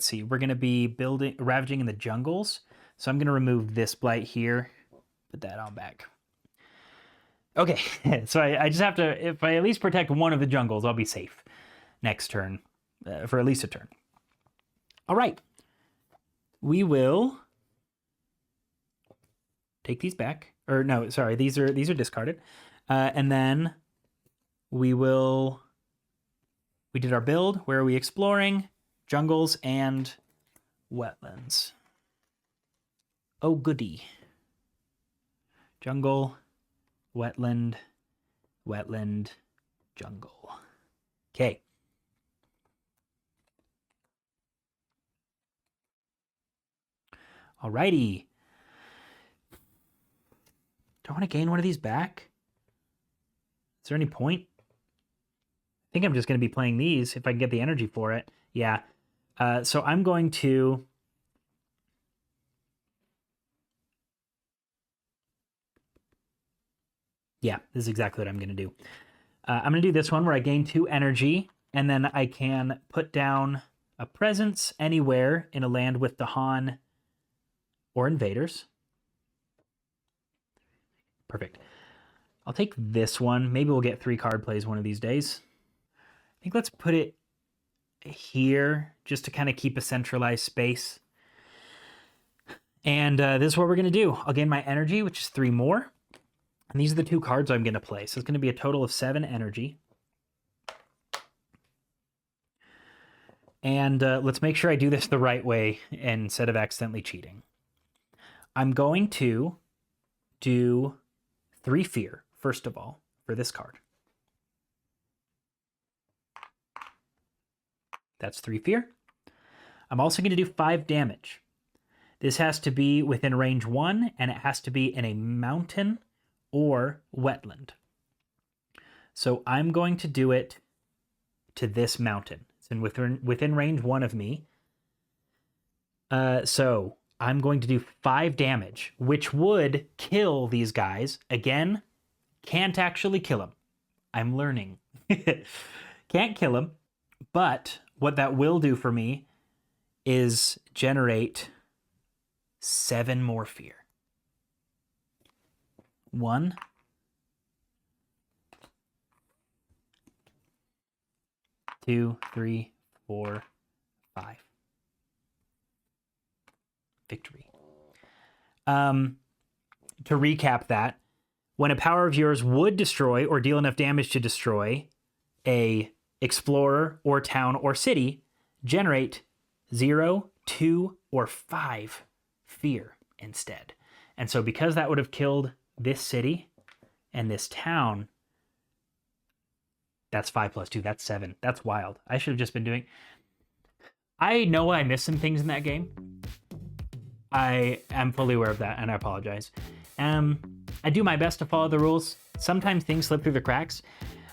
see. We're going to be ravaging in the jungles. So I'm going to remove this blight here. Put that on back. Okay, so I just have to, if I at least protect one of the jungles, I'll be safe next turn, for at least a turn. All right. We will take these back. Or no, sorry, these are discarded. And then we did our build. Where are we exploring? Jungles and wetlands. Oh, goody. Jungle, wetland, jungle. Okay. Alrighty. Do I want to gain one of these back? Is there any point? I think I'm just going to be playing these if I can get the energy for it. Yeah. So I'm going to... Yeah, this is exactly what I'm going to do. I'm going to do this one where I gain 2 energy, and then I can put down a presence anywhere in a land with Dahan or invaders. Perfect. I'll take this one. Maybe we'll get 3 card plays one of these days. I think let's put it here just to kind of keep a centralized space. And this is what we're going to do. I'll gain my energy, which is 3 more. And these are the 2 cards I'm going to play. So it's going to be a total of 7 energy. And let's make sure I do this the right way instead of accidentally cheating. I'm going to do 3 fear, first of all, for this card. That's 3 fear. I'm also going to do 5 damage. This has to be within range 1, and it has to be in a mountain or wetland. So I'm going to do it to this mountain. It's within range 1 of me. So I'm going to do 5 damage, which would kill these guys. Again, can't actually kill them. I'm learning. Can't kill them, but what that will do for me is generate 7 more fear. 1, 2, 3, 4, 5. Victory. To recap that, when a power of yours would destroy or deal enough damage to destroy a explorer or town or city, generate 0, 2, or 5 fear instead. And so because that would have killed this city and this town, that's 5 plus 2, that's 7. That's wild. I should have just been doing... I know I missed some things in that game. I am fully aware of that, and I apologize. I do my best to follow the rules. Sometimes things slip through the cracks,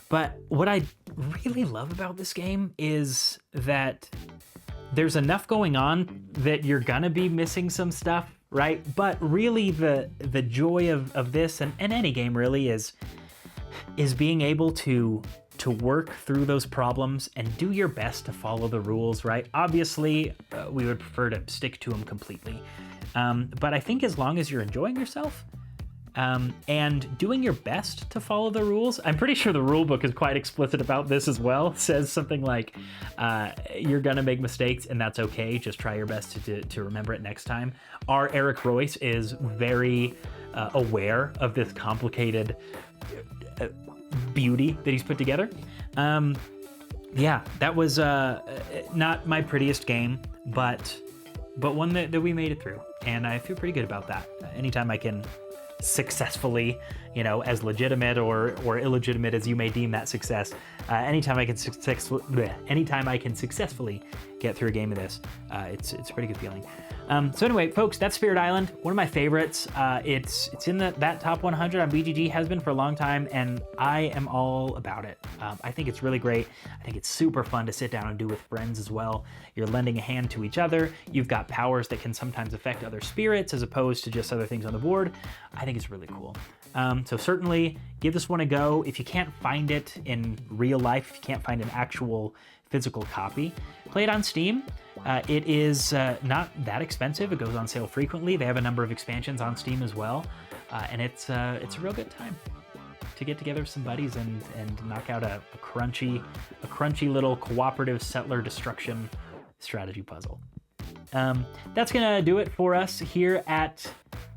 but what I really love about this game is that there's enough going on that you're gonna be missing some stuff, right? But really the joy of this and any game really is being able to work through those problems and do your best to follow the rules, right? Obviously, we would prefer to stick to them completely. But I think as long as you're enjoying yourself and doing your best to follow the rules, I'm pretty sure the rule book is quite explicit about this as well. It says something like, you're gonna make mistakes and that's okay. Just try your best to remember it next time. Our Eric Royce is very aware of this complicated beauty that he's put together. Yeah, that was not my prettiest game, but one that we made it through, and I feel pretty good about that. Anytime I can successfully, you know, as legitimate or illegitimate as you may deem that success, anytime I can successfully get through a game of this, it's a pretty good feeling. So anyway, folks, that's Spirit Island, one of my favorites. It's in that top 100 on BGG, has been for a long time, and I am all about it. I think it's really great. I think it's super fun to sit down and do with friends as well. You're lending a hand to each other. You've got powers that can sometimes affect other spirits as opposed to just other things on the board. I think it's really cool. So certainly give this one a go. If you can't find it in real life, if you can't find an actual physical copy, play it on Steam. It is not that expensive. It goes on sale frequently. They have a number of expansions on Steam as well. And it's a real good time to get together with some buddies and knock out a crunchy little cooperative settler destruction strategy puzzle. That's gonna do it for us here at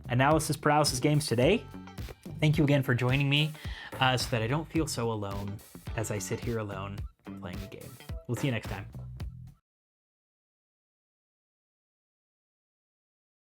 Analysis Paralysis Games today. Thank you again for joining me so that I don't feel so alone as I sit here alone playing a game. We'll see you next time.